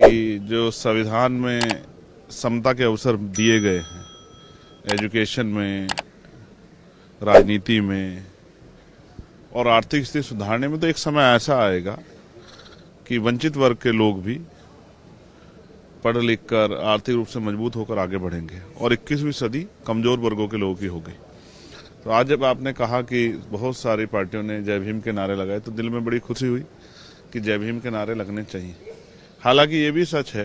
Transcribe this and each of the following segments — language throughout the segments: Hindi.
कि जो संविधान में समता के अवसर दिए गए हैं, एजुकेशन में, राजनीति में और आर्थिक स्थिति सुधारने में, तो एक समय ऐसा आएगा कि वंचित वर्ग के लोग भी पढ़ लिख कर आर्थिक रूप से मजबूत होकर आगे बढ़ेंगे और 21वीं सदी कमजोर वर्गों के लोगों की होगी। तो आज जब आपने कहा कि बहुत सारी पार्टियों ने जय भीम के नारे लगाए, तो दिल में बड़ी खुशी हुई कि जय भीम के नारे लगने चाहिए। हालांकि ये भी सच है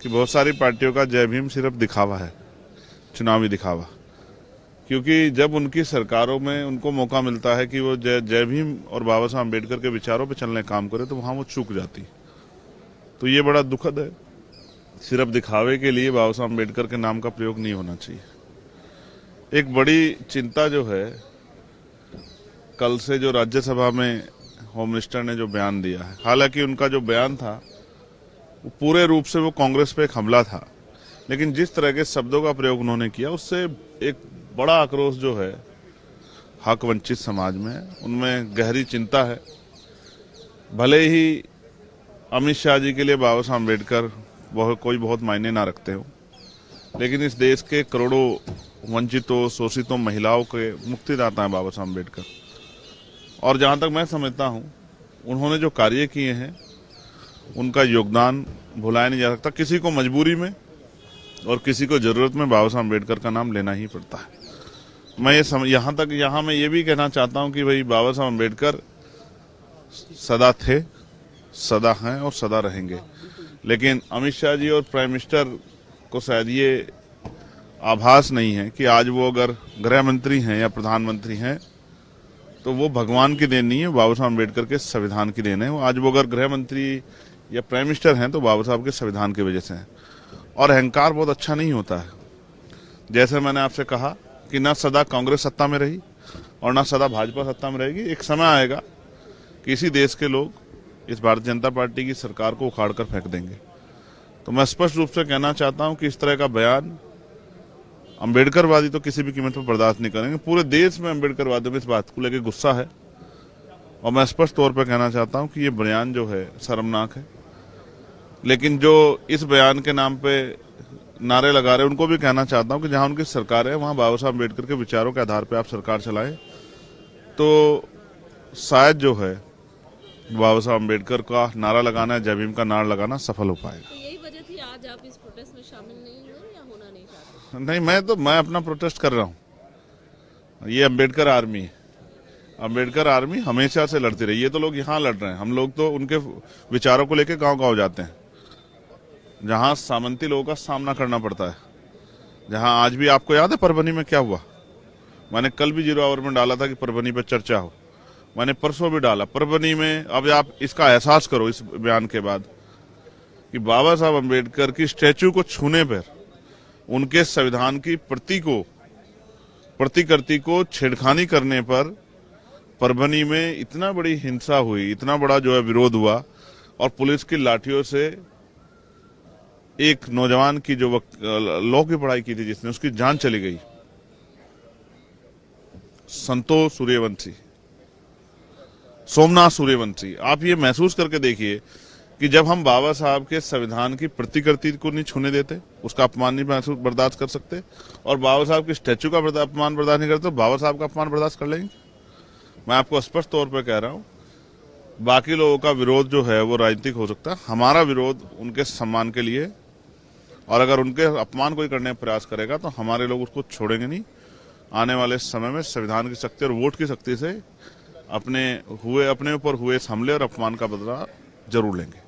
कि बहुत सारी पार्टियों का जय भीम सिर्फ दिखावा है, चुनावी दिखावा, क्योंकि जब उनकी सरकारों में उनको मौका मिलता है कि वो जय भीम और बाबा साहब अम्बेडकर के विचारों पर चलने काम करे, तो वहां वो चूक जाती। तो ये बड़ा दुखद है। सिर्फ दिखावे के लिए बाबा साहब अम्बेडकर के नाम का प्रयोग नहीं होना चाहिए। एक बड़ी चिंता जो है, कल से जो राज्यसभा में होम मिनिस्टर ने जो बयान दिया है, हालांकि उनका जो बयान था वो पूरे रूप से वो कांग्रेस पे एक हमला था, लेकिन जिस तरह के शब्दों का प्रयोग उन्होंने किया उससे एक बड़ा आक्रोश जो है हक वंचित समाज में, उनमें गहरी चिंता है। भले ही अमित शाह जी के लिए बाबा साहब अम्बेडकर कोई बहुत मायने ना रखते हो, लेकिन इस देश के करोड़ों वंचितों, शोषितों, महिलाओं के मुक्तिदाता हैं बाबा साहब अम्बेडकर। और जहां तक मैं समझता हूं, उन्होंने जो कार्य किए हैं उनका योगदान भुलाया नहीं जा सकता। किसी को मजबूरी में और किसी को जरूरत में बाबा साहब अम्बेडकर का नाम लेना ही पड़ता है। मैं यहाँ मैं ये भी कहना चाहता हूं कि भाई बाबा साहब अम्बेडकर सदा थे, सदा हैं और सदा रहेंगे। लेकिन अमित शाह जी और प्राइम मिनिस्टर को शायद ये आभास नहीं है कि आज वो अगर गृह मंत्री हैं या प्रधानमंत्री हैं तो वो भगवान की देन नहीं है, बाबा साहब अम्बेडकर के संविधान की देन है। आज वो अगर गृह मंत्री या प्राइम मिनिस्टर हैं तो बाबा साहब के संविधान की वजह से हैं। और अहंकार बहुत अच्छा नहीं होता है। जैसे मैंने आपसे कहा कि ना सदा कांग्रेस सत्ता में रही और ना सदा भाजपा सत्ता में रहेगी। एक समय आएगा कि इसी देश के लोग इस भारतीय जनता पार्टी की सरकार को उखाड़ कर फेंक देंगे। तो मैं स्पष्ट रूप से कहना चाहता हूं कि इस तरह का बयान अम्बेडकरवादी तो किसी भी कीमत पर बर्दाश्त नहीं करेंगे। पूरे देश में अम्बेडकरवादियों में इस बात को लेकर गुस्सा है और मैं स्पष्ट तौर पर कहना चाहता हूं कि ये बयान जो है शर्मनाक है। लेकिन जो इस बयान के नाम पे नारे लगा रहे हैं, उनको भी कहना चाहता हूं कि जहां उनकी सरकार है वहां बाबा साहब अम्बेडकर के विचारों के आधार पर आप सरकार चलाएं, तो शायद जो है बाबा साहब अम्बेडकर का नारा लगाना, जय भीम का नारा लगाना सफल हो पाएगा। तो यही वजह थी आज आप इस प्रोटेस्ट में शामिल नहीं हुए या होना नहीं चाहते? नहीं, मैं अपना प्रोटेस्ट कर रहा हूं। ये अम्बेडकर आर्मी है। अम्बेडकर आर्मी हमेशा से लड़ती रही। ये तो लोग यहाँ लड़ रहे हैं, हम लोग तो उनके विचारों को लेकर गांव-गांव जाते हैं, जहां सामंती लोगों का सामना करना पड़ता है। जहां आज भी आपको याद है परभनी में क्या हुआ? मैंने कल भी 0 आवर में डाला था कि परभनी पर चर्चा हो। मैंने परसों भी डाला परभनी में। अब आप इसका एहसास करो इस बयान के बाद कि बाबा साहब अम्बेडकर की स्टैच्यू को छूने पर, उनके संविधान की प्रतिकृति को छेड़खानी करने पर परभनी में इतना बड़ी हिंसा हुई, इतना बड़ा जो है विरोध हुआ और पुलिस की लाठियों से एक नौजवान की जो लॉ की पढ़ाई की थी जिसने, उसकी जान चली गई। संतोष सूर्यवंशी, सोमनाथ सूर्यवंशी। आप ये महसूस करके देखिए कि जब हम बाबा साहब के संविधान की प्रतिकृति को नहीं छूने देते, उसका अपमान नहीं बर्दाश्त कर सकते, और बाबा साहब के स्टैच्यू का अपमान बर्दाश्त नहीं करते, तो बाबा साहब का अपमान बर्दाश्त कर लेंगे? मैं आपको स्पष्ट तौर पर कह रहा हूं, बाकी लोगों का विरोध जो है वो राजनीतिक हो सकता है, हमारा विरोध उनके सम्मान के लिए। और अगर उनके अपमान कोई करने का प्रयास करेगा तो हमारे लोग उसको छोड़ेंगे नहीं। आने वाले समय में संविधान की शक्ति और वोट की शक्ति से अपने ऊपर हुए इस हमले और अपमान का बदला जरूर लेंगे।